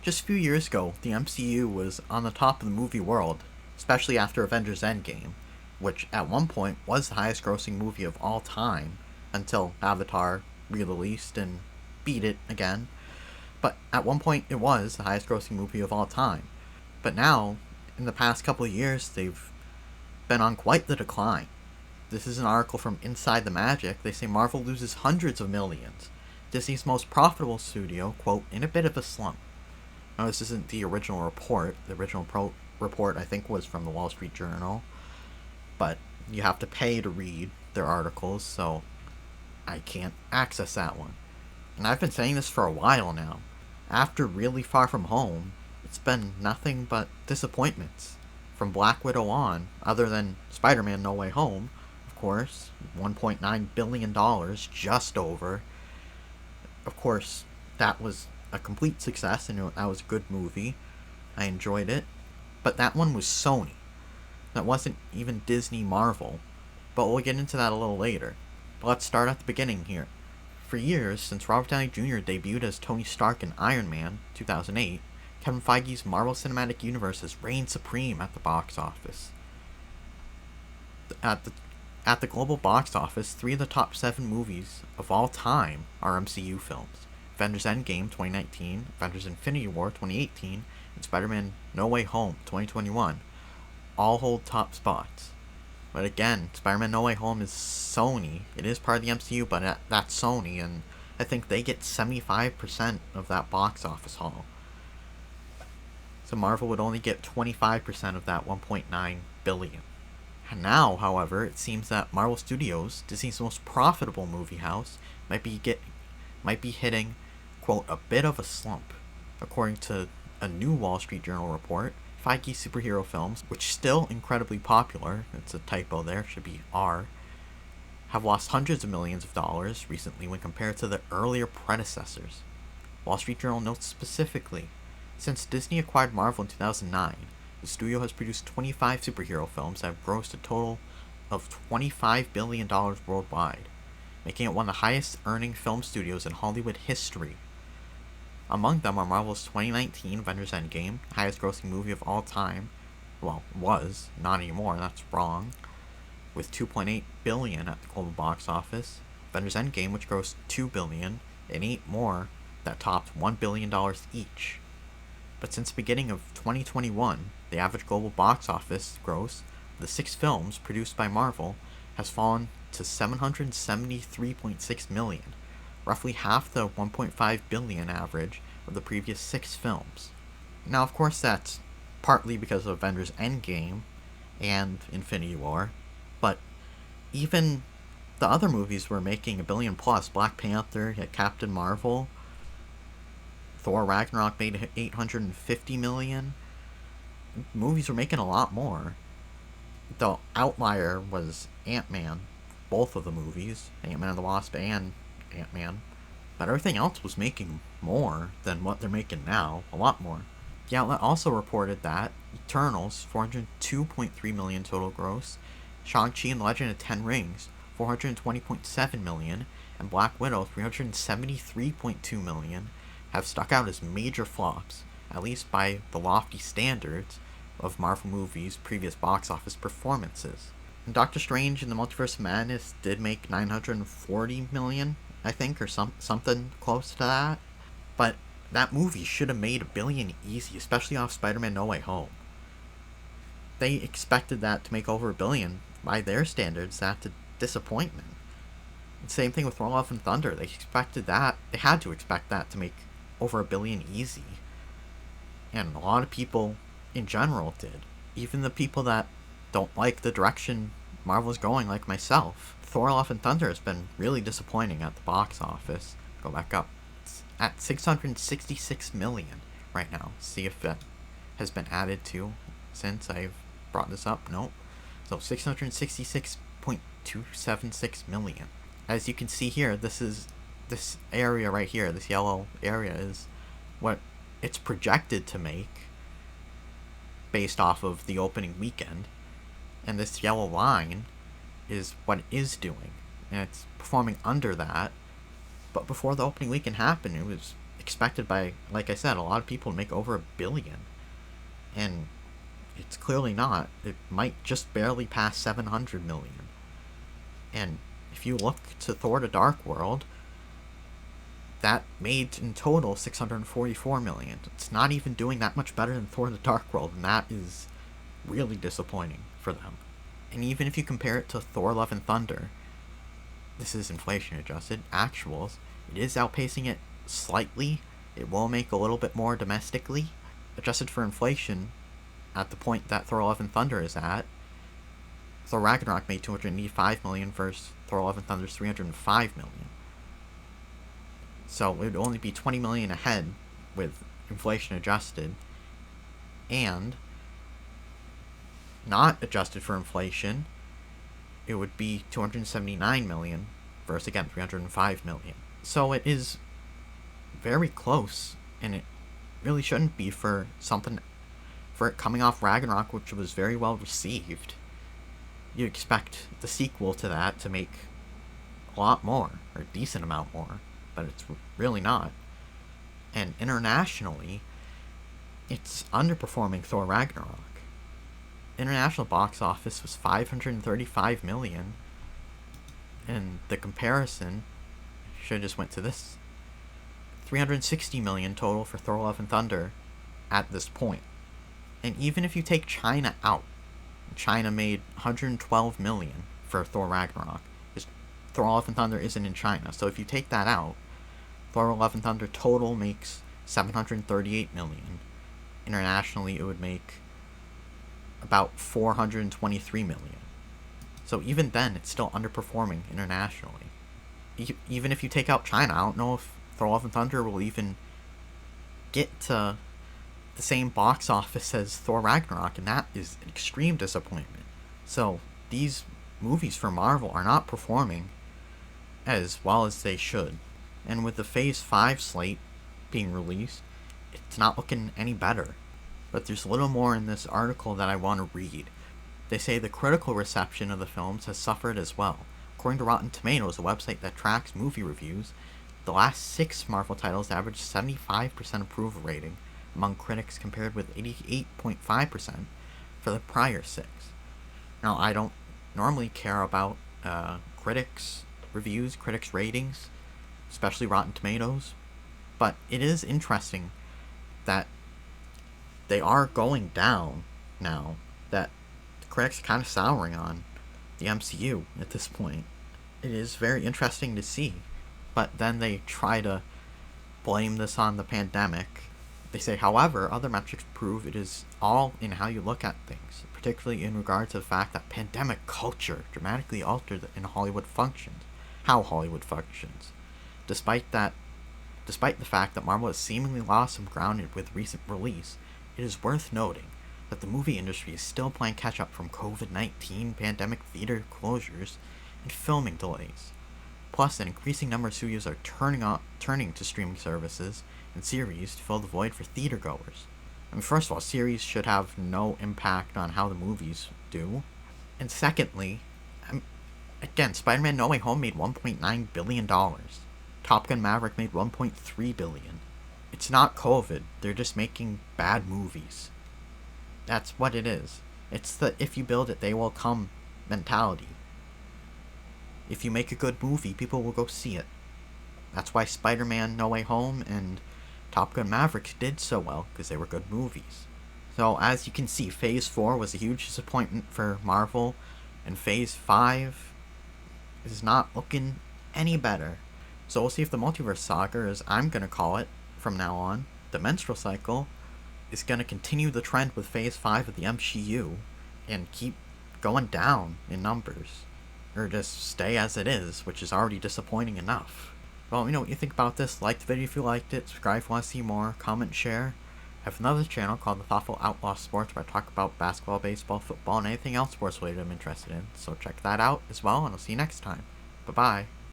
Just a few years ago, the MCU was on the top of the movie world, especially after Avengers Endgame, which at one point was the highest grossing movie of all time until Avatar re released and beat it again. But at one point, it was the highest grossing movie of all time. But now, in the past couple of years, they've been on quite the decline. This is an article from Inside the Magic. They say Marvel loses hundreds of millions. Disney's most profitable studio, quote, in a bit of a slump. Now, this isn't the original report. The original report, I think, was from the Wall Street Journal. But you have to pay to read their articles, so I can't access that one. And I've been saying this for a while now. After Really Far From Home, it's been nothing but disappointments. From Black Widow on, other than Spider-Man No Way Home, of course, $1.9 billion, just over. Of course, that was a complete success, and that was a good movie. I enjoyed it. But that one was Sony. That wasn't even Disney Marvel. But we'll get into that a little later. But let's start at the beginning here. For years, since Robert Downey Jr. debuted as Tony Stark in Iron Man 2008, Kevin Feige's Marvel Cinematic Universe has reigned supreme at the box office. At the global box office, 3 of the top 7 movies of all time are MCU films. Avengers Endgame 2019, Avengers Infinity War 2018, and Spider-Man No Way Home 2021 all hold top spots. But again, Spider-Man No Way Home is Sony. It is part of the MCU, but that's Sony, and I think they get 75% of that box office haul. So Marvel would only get 25% of that $1.9 billion. And now, however, it seems that Marvel Studios, Disney's most profitable movie house, might be hitting, quote, a bit of a slump. According to a new Wall Street Journal report, Feige superhero films, which still incredibly popular, it's a typo there, should be R, have lost hundreds of millions of dollars recently when compared to their earlier predecessors. Wall Street Journal notes specifically, since Disney acquired Marvel in 2009, the studio has produced 25 superhero films that have grossed a total of $25 billion worldwide, making it one of the highest earning film studios in Hollywood history. Among them are Marvel's 2019 Avengers Endgame, highest grossing movie of all time. Well, was, not anymore, that's wrong. With $2.8 billion at the global box office. Avengers Endgame, which grossed $2 billion, and 8 more that topped $1 billion each. But since the beginning of 2021, the average global box office gross of the 6 films produced by Marvel has fallen to $773.6 million, roughly half the $1.5 billion average of the previous 6 films. Now, of course, that's partly because of Avengers Endgame and Infinity War, but even the other movies were making $1 billion plus. Black Panther, Captain Marvel, Thor Ragnarok made $850 million. Movies were making a lot more. The outlier was Ant-Man, both of the movies, Ant-Man and the Wasp and Ant-Man. But everything else was making more than what they're making now, a lot more. The outlet also reported that Eternals, $402.3 million total gross, Shang-Chi and Legend of Ten Rings, $420.7 million, and Black Widow, $373.2 million, have stuck out as major flops, at least by the lofty standards of Marvel movies' previous box office performances. And Doctor Strange and the Multiverse of Madness did make $940 million, I think, or something close to that. But that movie should have made $1 billion easy, especially off Spider-Man No Way Home. They expected that to make over $1 billion. By their standards, that's a disappointment. Same thing with Thor: Love and Thunder. They had to expect that to make over $1 billion easy. And a lot of people in general did. Even the people that don't like the direction Marvel's going, like myself. Thor: Love and Thunder has been really disappointing at the box office. Go back up. It's at $666 million right now. See if that has been added to since I've brought this up. Nope. So $666.276 million. As you can see here, this area right here, this yellow area, is what it's projected to make based off of the opening weekend. And this yellow line is what it is doing. And it's performing under that. But before the opening weekend happened, it was expected by, like I said, a lot of people to make over $1 billion. And it's clearly not. It might just barely pass 700 million. And if you look to Thor: The Dark World, that made in total 644 million. It's not even doing that much better than Thor: The Dark World, and that is really disappointing for them. And even if you compare it to Thor: Love and Thunder, this is inflation adjusted, actuals, it is outpacing it slightly. It will make a little bit more domestically. Adjusted for inflation, at the point that Thor: Love and Thunder is at, Thor Ragnarok made 285 million versus Thor: Love and Thunder's 305 million. So it would only be 20 million ahead with inflation adjusted, and not adjusted for inflation, it would be 279 million versus, again, 305 million. So it is very close, and it really shouldn't be for it coming off Ragnarok, which was very well received. You expect the sequel to that to make a lot more, or a decent amount more, but it's really not. And internationally, it's underperforming Thor Ragnarok. International box office was 535 million, and the comparison should have just went to this. 360 million total for Thor: Love and Thunder at this point. And even if you take China out, China made 112 million for Thor Ragnarok. Thor: Love and Thunder isn't in China, so if you take that out, Thor: Love and Thunder total makes 738 million. Internationally, it would make about 423 million. So even then, it's still underperforming internationally. Even if you take out China, I don't know if Thor: Love and Thunder will even get to the same box office as Thor Ragnarok, and that is an extreme disappointment. So these movies for Marvel are not performing as well as they should. And with the Phase 5 slate being released, it's not looking any better. But there's a little more in this article that I want to read. They say the critical reception of the films has suffered as well. According to Rotten Tomatoes, a website that tracks movie reviews, the last 6 Marvel titles averaged 75% approval rating among critics compared with 88.5% for the prior 6. Now, I don't normally care about critics' reviews, critics' ratings, especially Rotten Tomatoes, but it is interesting that they are going down now, that the critics are kind of souring on the MCU at this point. It is very interesting to see, but then they try to blame this on the pandemic. They say, however, other metrics prove it is all in how you look at things, particularly in regard to the fact that pandemic culture dramatically altered how Hollywood functions. Despite the fact that Marvel has seemingly lost some ground with recent release, it is worth noting that the movie industry is still playing catch-up from COVID-19 pandemic theater closures and filming delays. Plus, an increasing number of studios are turning to streaming services and series to fill the void for theatergoers. I mean, first of all, series should have no impact on how the movies do. And secondly, again, Spider-Man No Way Home made $1.9 billion. Top Gun Maverick made $1.3 billion. It's not COVID, they're just making bad movies. That's what it is. It's the if you build it, they will come mentality. If you make a good movie, people will go see it. That's why Spider-Man No Way Home and Top Gun Maverick did so well, because they were good movies. So as you can see, Phase 4 was a huge disappointment for Marvel, and Phase 5 is not looking any better. So we'll see if the Multiverse Saga, as I'm going to call it from now on, the menstrual cycle, is going to continue the trend with Phase 5 of the MCU and keep going down in numbers. Or just stay as it is, which is already disappointing enough. Well, you know what you think about this. Like the video if you liked it, subscribe if you want to see more, comment, share. I have another channel called The Thoughtful Outlaw Sports where I talk about basketball, baseball, football, and anything else sports related I'm interested in. So check that out as well, and I'll see you next time. Bye-bye.